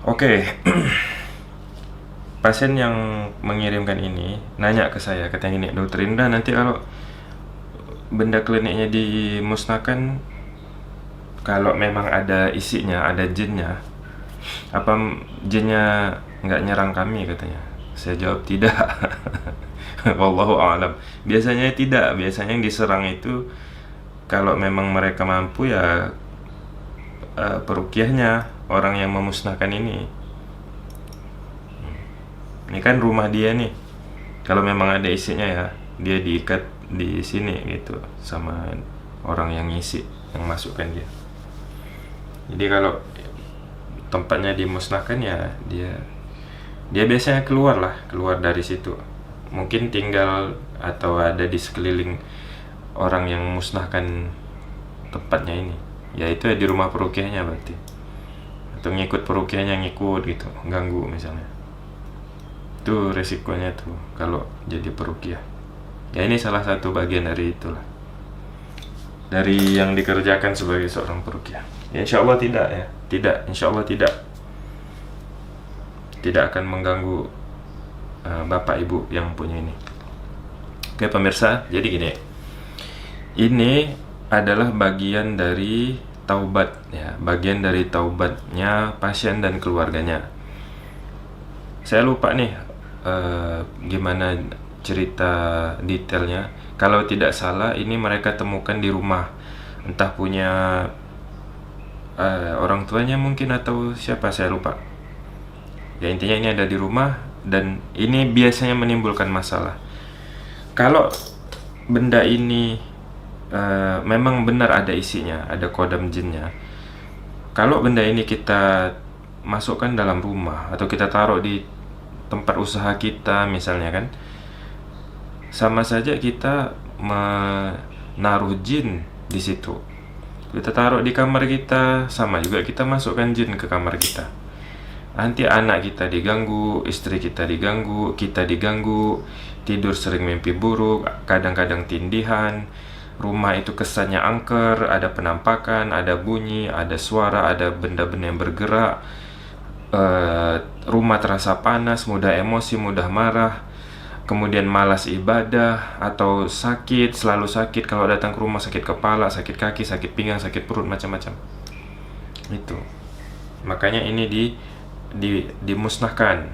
Oke, pasien yang mengirimkan ini nanya ke saya, katanya gini, dokter Indra, nanti kalau benda kliniknya dimusnahkan, kalau memang ada isinya, ada jinnya, apa jinnya nggak nyerang kami, katanya. Saya jawab tidak. Wallahu a'lam. Biasanya tidak, biasanya yang diserang itu kalau memang mereka mampu ya, perukiahnya, orang yang memusnahkan ini. Ini kan rumah dia nih. Kalau memang ada isinya ya, dia diikat di sini gitu sama orang yang ngisi, yang masukkan dia. Jadi kalau tempatnya dimusnahkan ya, dia biasanya keluar dari situ. Mungkin tinggal atau ada di sekeliling orang yang musnahkan tempatnya ini. Ya itu ya di rumah perukiahnya berarti. Atau ngikut perukiahnya, ngikut gitu, ganggu misalnya. Itu resikonya tuh kalau jadi perukiah. Ya ini salah satu bagian dari itulah, dari yang dikerjakan sebagai seorang perukiah. Ya insya Allah tidak ya, insya Allah tidak akan mengganggu bapak ibu yang punya ini. Oke pemirsa, jadi gini, ini adalah bagian dari taubat ya, bagian dari taubatnya pasien dan keluarganya. Saya lupa nih gimana cerita detailnya. Kalau tidak salah ini mereka temukan di rumah, entah punya orang tuanya mungkin atau siapa, saya lupa ya. Intinya ini ada di rumah dan ini biasanya menimbulkan masalah. Kalau benda ini memang benar ada isinya, ada kodam jinnya, kalau benda ini kita masukkan dalam rumah atau kita taruh di tempat usaha kita misalnya kan, sama saja kita menaruh jin di situ. Kita taruh di kamar kita, sama juga kita masukkan jin ke kamar kita. Nanti anak kita diganggu, istri kita diganggu, kita diganggu, tidur sering mimpi buruk, kadang-kadang tindihan, rumah itu kesannya angker, ada penampakan, ada bunyi, ada suara, ada benda-benda yang bergerak, rumah terasa panas, mudah emosi, mudah marah, kemudian malas ibadah atau sakit, selalu sakit. Kalau datang ke rumah sakit kepala, sakit kaki, sakit pinggang, sakit perut, macam-macam. Itu makanya ini dimusnahkan.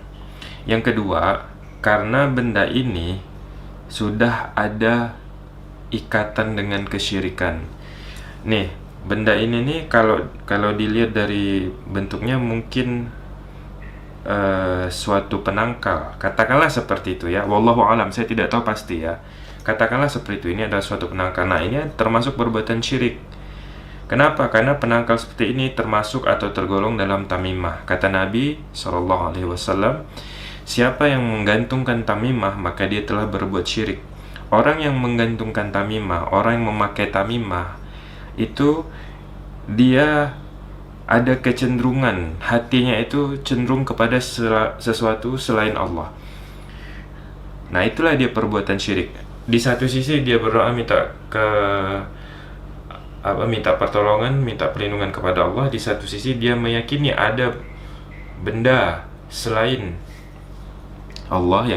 Yang kedua, karena benda ini sudah ada ikatan dengan kesyirikan. Nih, benda ini nih kalau dilihat dari bentuknya mungkin suatu penangkal, katakanlah seperti itu ya. Wallahu alam, saya tidak tahu pasti ya. Katakanlah seperti itu, ini adalah suatu penangkal. Nah, ini termasuk perbuatan syirik. Kenapa? Karena penangkal seperti ini termasuk atau tergolong dalam tamimah. Kata Nabi SAW, siapa yang menggantungkan tamimah maka dia telah berbuat syirik. Orang yang menggantungkan tamimah, orang yang memakai tamimah, itu dia ada kecenderungan, hatinya itu cenderung kepada sesuatu selain Allah. Nah itulah dia perbuatan syirik. Di satu sisi dia berdoa minta pertolongan, minta perlindungan kepada Allah. Di satu sisi dia meyakini ada benda selain Allah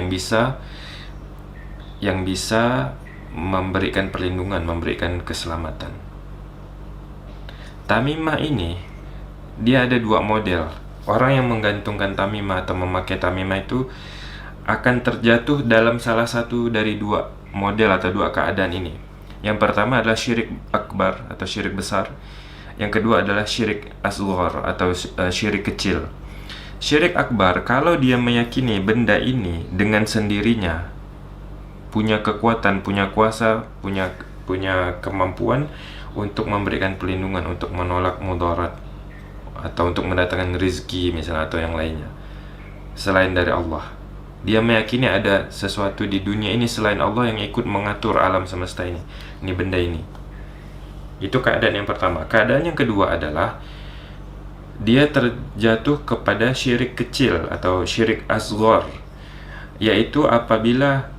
yang bisa memberikan perlindungan, memberikan keselamatan. Tamimah ini dia ada dua model. Orang yang menggantungkan tamimah atau memakai tamimah itu akan terjatuh dalam salah satu dari dua model atau dua keadaan ini. Yang pertama adalah syirik akbar atau syirik besar. Yang kedua adalah syirik asghar atau syirik kecil. Syirik akbar, kalau dia meyakini benda ini dengan sendirinya punya kekuatan, punya kuasa, punya kemampuan untuk memberikan perlindungan, untuk menolak mudarat, atau untuk mendatangkan rezeki misalnya, atau yang lainnya selain dari Allah. Dia meyakini ada sesuatu di dunia ini selain Allah yang ikut mengatur alam semesta ini benda ini. Itu keadaan yang pertama. Keadaan yang kedua adalah dia terjatuh kepada syirik kecil atau syirik asghar, yaitu apabila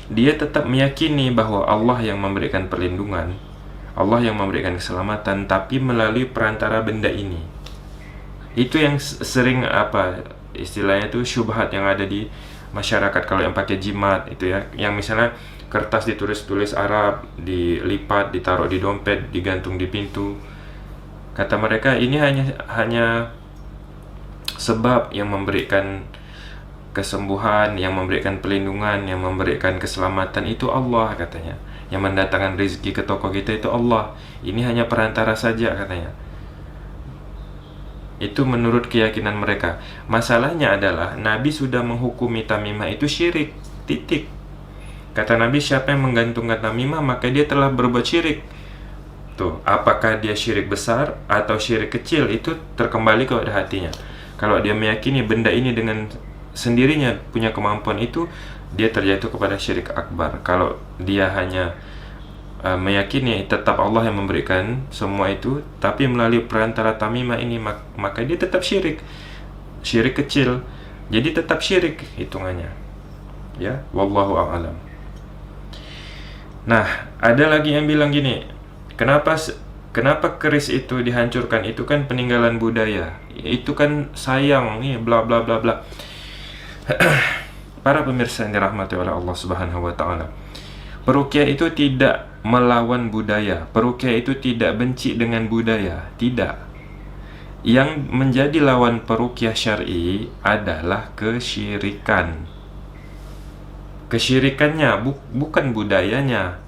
dia tetap meyakini bahwa Allah yang memberikan perlindungan, Allah yang memberikan keselamatan, tapi melalui perantara benda ini. Itu yang sering apa istilahnya tuh syubhat yang ada di masyarakat kalau yang pakai jimat itu ya, yang misalnya kertas ditulis-tulis Arab, dilipat, ditaruh di dompet, digantung di pintu. Kata mereka ini hanya sebab yang memberikan kesembuhan, yang memberikan pelindungan, yang memberikan keselamatan itu Allah katanya. Yang mendatangkan rezeki ke toko kita itu Allah. Ini hanya perantara saja katanya. Itu menurut keyakinan mereka. Masalahnya adalah Nabi sudah menghukumi tamimah itu syirik. Titik. Kata Nabi, siapa yang menggantungkan tamimah maka dia telah berbuat syirik. Tuh, apakah dia syirik besar atau syirik kecil itu terkembali kepada hatinya. Kalau dia meyakini benda ini dengan sendirinya punya kemampuan itu, dia terjatuh kepada syirik akbar. Kalau dia hanya meyakini tetap Allah yang memberikan semua itu, tapi melalui perantara tamimah ini, maka dia tetap syirik kecil, jadi tetap syirik hitungannya ya. Wallahu a'lam. Nah, ada lagi yang bilang gini, kenapa keris itu dihancurkan? Itu kan peninggalan budaya, itu kan sayang nih, bla bla bla bla. Para pemirsa yang dirahmati oleh Allah Subhanahu wa taala, peruqyah itu tidak melawan budaya. Peruqyah itu tidak benci dengan budaya. Tidak. Yang menjadi lawan peruqyah syar'i adalah kesyirikan. Kesyirikannya, bukan budayanya.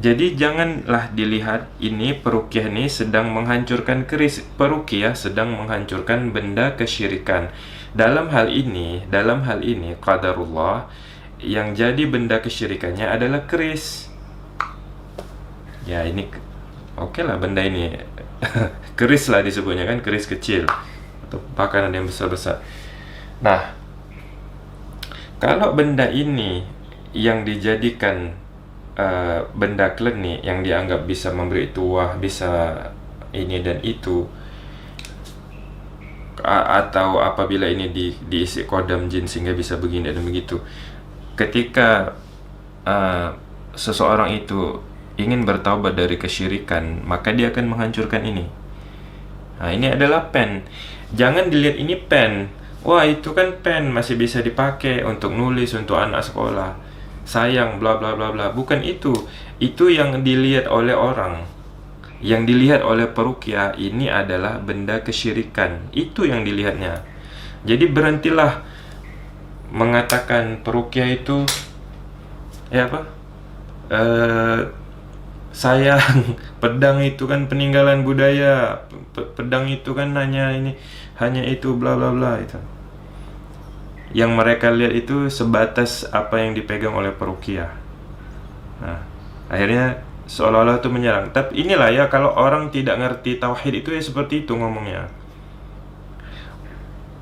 Jadi janganlah dilihat ini peruqyah ini sedang menghancurkan keris. Peruqyah sedang menghancurkan benda kesyirikan. Dalam hal ini qadarullah, yang jadi benda kesyirikannya adalah keris. Ya ini oke lah, benda ini keris lah disebutnya kan, keris kecil atau bahkan ada yang besar-besar. Nah, kalau benda ini yang dijadikan benda kleni, yang dianggap bisa memberi tuah, bisa ini dan itu, atau apabila ini diisi kodam jin sehingga bisa begini dan begitu, ketika seseorang itu ingin bertaubat dari kesyirikan, maka dia akan menghancurkan ini. Nah, ini adalah pen. Jangan dilihat ini pen, wah itu kan pen masih bisa dipakai untuk nulis untuk anak sekolah, sayang bla bla bla bla. Bukan itu. Itu yang dilihat oleh orang. Yang dilihat oleh peruqyah ini adalah benda kesyirikan. Itu yang dilihatnya. Jadi berhentilah mengatakan peruqyah itu sayang, pedang itu kan peninggalan budaya, pedang itu kan hanya itu bla bla bla. Itu yang mereka lihat itu sebatas apa yang dipegang oleh peruqyah. Nah, akhirnya seolah-olah itu menyerang. Tapi inilah ya, kalau orang tidak ngerti tauhid itu ya seperti itu ngomongnya.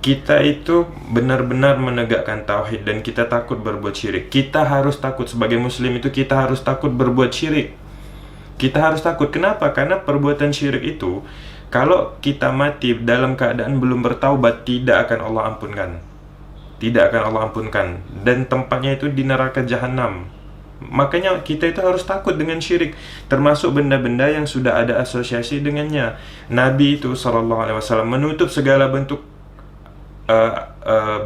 Kita itu benar-benar menegakkan tauhid dan kita takut berbuat syirik. Kita harus takut, sebagai muslim itu kita harus takut berbuat syirik. Kita harus takut. Kenapa? Karena perbuatan syirik itu, kalau kita mati dalam keadaan belum bertaubat, tidak akan Allah ampunkan. Tidak akan Allah ampunkan. Dan tempatnya itu di neraka jahanam. Makanya kita itu harus takut dengan syirik, termasuk benda-benda yang sudah ada asosiasi dengannya. Nabi itu SAW menutup segala bentuk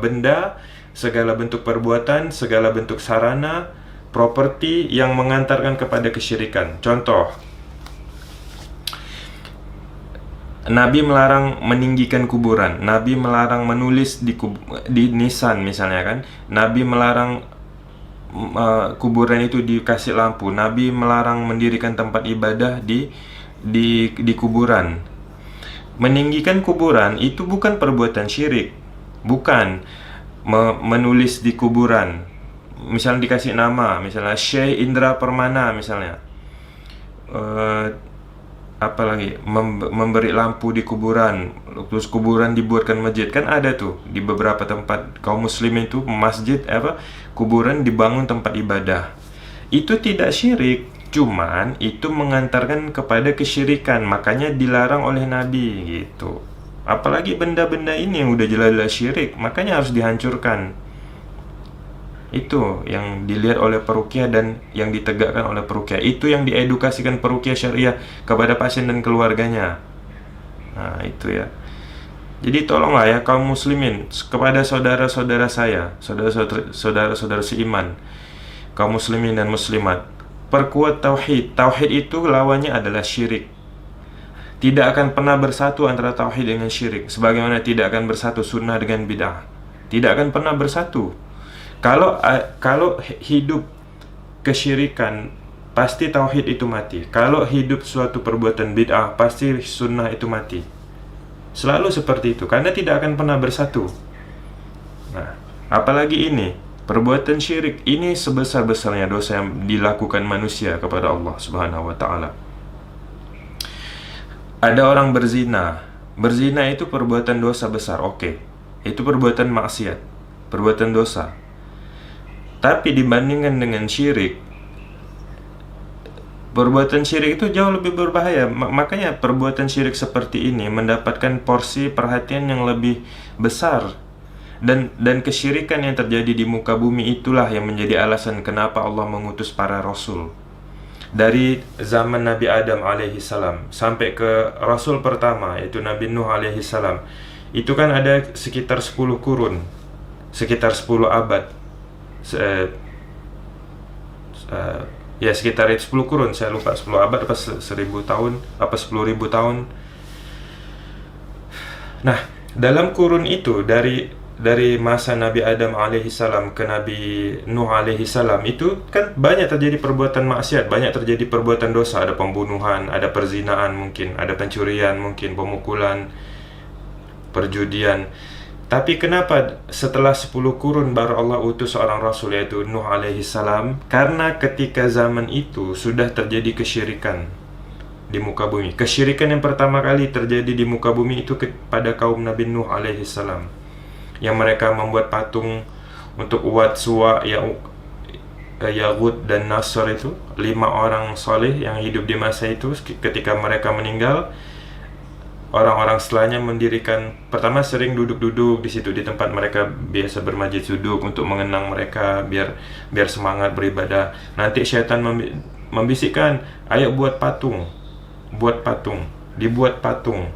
benda, segala bentuk perbuatan, segala bentuk sarana, properti yang mengantarkan kepada kesyirikan. Contoh, Nabi melarang meninggikan kuburan. Nabi melarang menulis di nisan misalnya kan. Nabi melarang kuburan itu dikasih lampu. Nabi melarang mendirikan tempat ibadah di kuburan. Meninggikan kuburan itu bukan perbuatan syirik. Bukan menulis di kuburan. Misalnya dikasih nama, misalnya Syekh Indra Permana misalnya. Apalagi memberi lampu di kuburan, terus kuburan dibuatkan masjid, kan ada tuh di beberapa tempat kaum muslim itu masjid kuburan dibangun tempat ibadah. Itu tidak syirik, cuman itu mengantarkan kepada kesyirikan, makanya dilarang oleh Nabi gitu. Apalagi benda-benda ini yang udah jelas-jelas syirik, makanya harus dihancurkan. Itu yang dilihat oleh peruqyah dan yang ditegakkan oleh peruqyah. Itu yang diedukasikan peruqyah syariah kepada pasien dan keluarganya. Nah, itu ya. Jadi tolonglah ya kaum muslimin, kepada saudara-saudara saya, saudara-saudara seiman, kaum muslimin dan muslimat, perkuat tauhid. Tauhid itu lawannya adalah syirik. Tidak akan pernah bersatu antara tauhid dengan syirik, sebagaimana tidak akan bersatu sunnah dengan bid'ah. Tidak akan pernah bersatu. Kalau hidup kesyirikan, pasti tauhid itu mati. Kalau hidup suatu perbuatan bid'ah, pasti sunnah itu mati. Selalu seperti itu, karena tidak akan pernah bersatu. Nah, apalagi ini, perbuatan syirik ini sebesar-besarnya dosa yang dilakukan manusia kepada Allah Subhanahu wa taala. Ada orang berzina. Berzina itu perbuatan dosa besar, oke. Itu perbuatan maksiat, perbuatan dosa. Tapi dibandingkan dengan syirik, perbuatan syirik itu jauh lebih berbahaya. Makanya perbuatan syirik seperti ini mendapatkan porsi perhatian yang lebih besar. Dan kesyirikan yang terjadi di muka bumi itulah yang menjadi alasan kenapa Allah mengutus para rasul. Dari zaman Nabi Adam alaihi salam sampai ke rasul pertama, yaitu Nabi Nuh alaihi salam. Itu kan ada sekitar 10 kurun, sekitar 10 abad. Ya sekitar 10 kurun, saya lupa 10 abad apa 1000 tahun apa 10.000 tahun. Nah, dalam kurun itu dari masa Nabi Adam alaihi salam ke Nabi Nuh alaihi salam, itu kan banyak terjadi perbuatan maksiat, banyak terjadi perbuatan dosa, ada pembunuhan, ada perzinaan mungkin, ada pencurian mungkin, pemukulan, perjudian. Tapi kenapa setelah 10 kurun baru Allah utus seorang rasul, yaitu Nuh alaihi salam? Karena ketika zaman itu sudah terjadi kesyirikan di muka bumi. Kesyirikan yang pertama kali terjadi di muka bumi itu pada kaum Nabi Nuh alaihi salam, yang mereka membuat patung untuk Wat, Suwa, Yaghut dan Nasr. Itu 5 orang soleh yang hidup di masa itu. Ketika mereka meninggal, orang-orang setelahnya mendirikan, pertama sering duduk-duduk di situ, di tempat mereka biasa bermajlis duduk, untuk mengenang mereka, biar semangat beribadah. Nanti syaitan membisikkan, ayo buat patung, dibuat patung.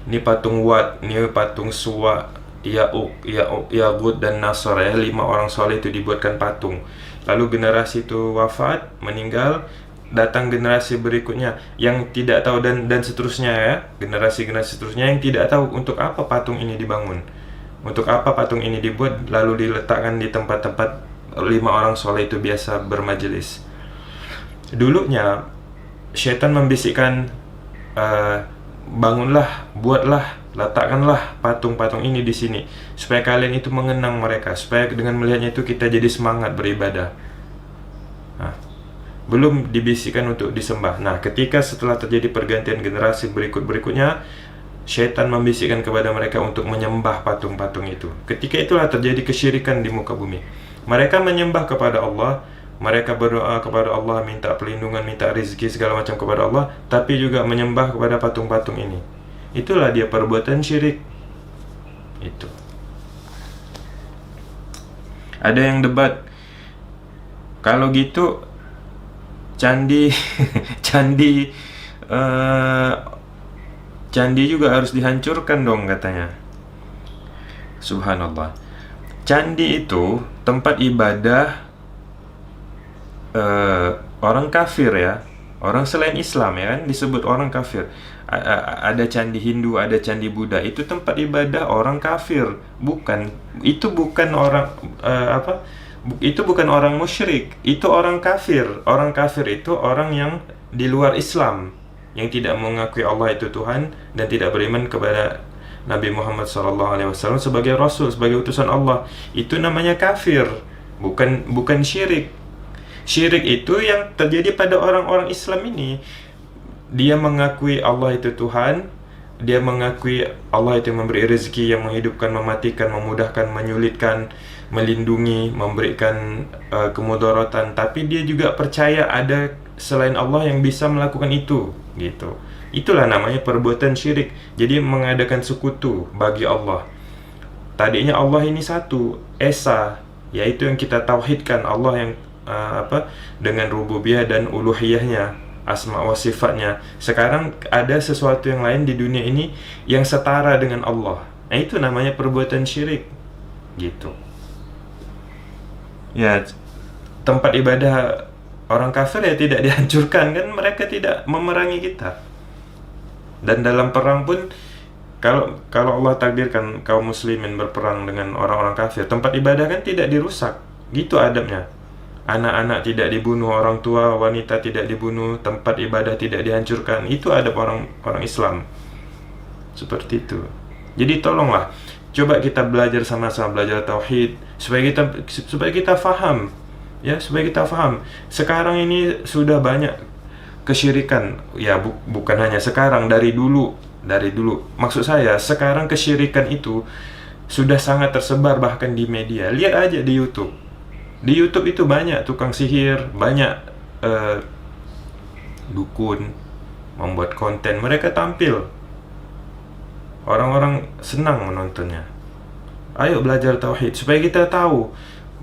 Ini patung Wat, ini patung Suwa, Yaghut dan Nasr, 5 orang soleh itu dibuatkan patung. Lalu generasi itu wafat, meninggal, datang generasi berikutnya yang tidak tahu, dan seterusnya ya, generasi seterusnya yang tidak tahu untuk apa patung ini dibangun, untuk apa patung ini dibuat, lalu diletakkan di tempat-tempat 5 orang soleh itu biasa bermajelis. Dulunya syaitan membisikkan, bangunlah, buatlah, letakkanlah patung-patung ini di sini, supaya kalian itu mengenang mereka, supaya dengan melihatnya itu kita jadi semangat beribadah. Belum dibisikkan untuk disembah. Nah, ketika setelah terjadi pergantian generasi berikutnya, syaitan membisikkan kepada mereka untuk menyembah patung-patung itu. Ketika itulah terjadi kesyirikan di muka bumi. Mereka menyembah kepada Allah, mereka berdoa kepada Allah, minta perlindungan, minta rezeki segala macam kepada Allah, tapi juga menyembah kepada patung-patung ini. Itulah dia perbuatan syirik. Itu. Ada yang debat, kalau gitu candi juga harus dihancurkan dong, katanya. Subhanallah. Candi itu tempat ibadah orang kafir ya, orang selain Islam ya kan, disebut orang kafir. Ada candi Hindu, ada candi Buddha, itu tempat ibadah orang kafir. Itu bukan orang itu bukan orang musyrik, itu orang kafir. Orang kafir itu orang yang di luar Islam, yang tidak mengakui Allah itu Tuhan dan tidak beriman kepada Nabi Muhammad SAW sebagai Rasul, sebagai utusan Allah. Itu namanya kafir, bukan syirik. Syirik itu yang terjadi pada orang-orang Islam ini. Dia mengakui Allah itu Tuhan, dia mengakui Allah itu yang memberi rezeki, yang menghidupkan, mematikan, memudahkan, menyulitkan, melindungi, memberikan kemudaratan, tapi dia juga percaya ada selain Allah yang bisa melakukan itu, gitu. Itulah namanya perbuatan syirik. Jadi mengadakan sekutu bagi Allah. Tadinya Allah ini satu, esa, yaitu yang kita tauhidkan, Allah yang dengan rububiyah dan uluhiyahnya. asma wa sifatnya. Sekarang ada sesuatu yang lain di dunia ini yang setara dengan Allah. Nah, itu namanya perbuatan syirik. Gitu. Ya, tempat ibadah orang kafir ya tidak dihancurkan, kan mereka tidak memerangi kita. Dan dalam perang pun kalau Allah takdirkan kaum muslimin berperang dengan orang-orang kafir, tempat ibadah kan tidak dirusak. Gitu adabnya. Anak-anak tidak dibunuh, orang tua, wanita tidak dibunuh, tempat ibadah tidak dihancurkan. Itu adab orang Islam. Seperti itu. Jadi tolonglah, coba kita belajar sama-sama, belajar tauhid supaya kita faham, ya, supaya kita faham. Sekarang ini sudah banyak kesyirikan, ya, bukan hanya sekarang, dari dulu. Maksud saya, sekarang kesyirikan itu sudah sangat tersebar bahkan di media. Lihat aja di YouTube. Di YouTube itu banyak tukang sihir, banyak dukun membuat konten, mereka tampil. Orang-orang senang menontonnya. Ayo belajar tauhid supaya kita tahu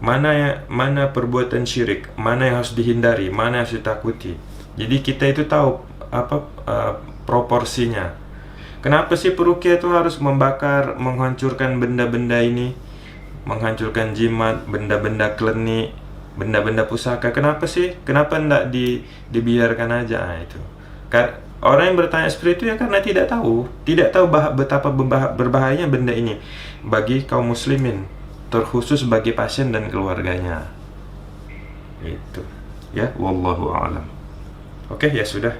mana perbuatan syirik, mana yang harus dihindari, mana yang harus ditakuti. Jadi kita itu tahu proporsinya. Kenapa sih peruqyah itu harus membakar, menghancurkan benda-benda ini, menghancurkan jimat, benda-benda klenik, benda-benda pusaka? Kenapa sih? Kenapa tidak dibiarkan aja? Nah, itu. Orang yang bertanya seperti itu ya karena tidak tahu betapa berbahayanya benda ini bagi kaum muslimin, terkhusus bagi pasien dan keluarganya. Itu, ya, wallahu a'lam. Oke, ya sudah.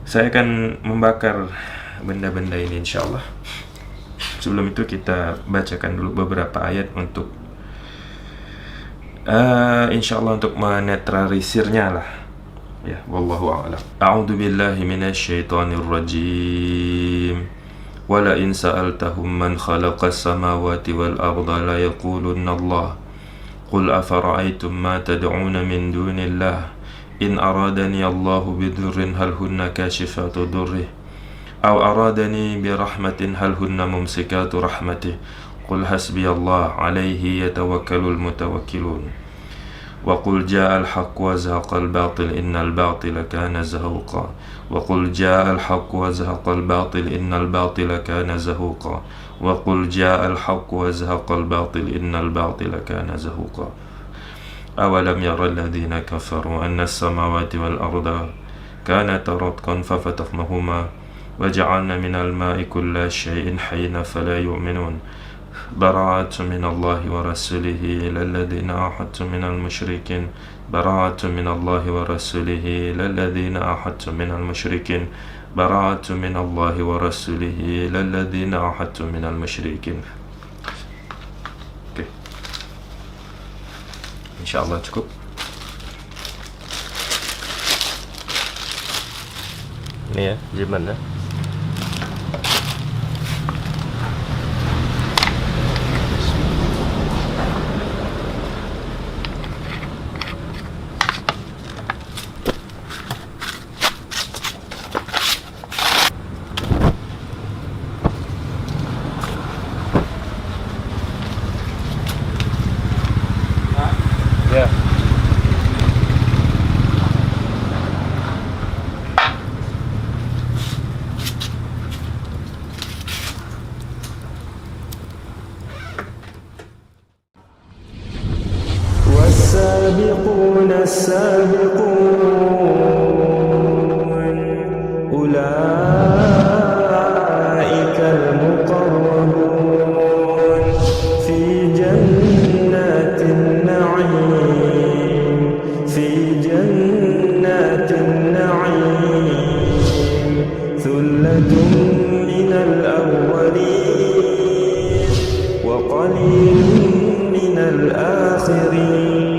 Saya akan membakar benda-benda ini insyaallah. Sebelum itu kita bacakan dulu beberapa ayat untuk insyaallah untuk menetralisirnya lah. Ya, wallahu a'lam. A'udzu billahi minasy syaithanir rajim. Wala in sa'altahum man khalaqas samawati wal arda la yaqulunna Allah. Qul afara'aytum ma tad'una min dunillah in aradani Allahu bidurrin hal hunna kashifatu durrih aw aradani birahmatin hal hunna mumsikatu rahmatih. Qul hasbiyallah alayhi yatawakkalul mutawakkilun. وقل جاء الحق وزهق الباطل إن الباطل كان زهوقا وقل جاء الحق وزهق الباطل إن الباطل كان زهوقا وقل جاء الحق وزهق الباطل إن الباطل كان زهوقا أولم يرى الذين كفروا أن السماوات والأرض كانتا رتقا ففتقناهما وجعلنا من الماء كل شيء حي فلا يؤمنون براءة من الله ورسوله إلى الذين عاهدتم من المشركين براءة من الله ورسوله إلى الذين عاهدتم من المشركين براءة من الله ورسوله إلى الذين عاهدتم من المشركين. Oke. Insyaallah cukup. Ini ya, gimana? Ya. والسابقون السابقون أولئك المقربون في جنات النعيم في جنات النعيم ثلة من الأولين وقليل من الآخرين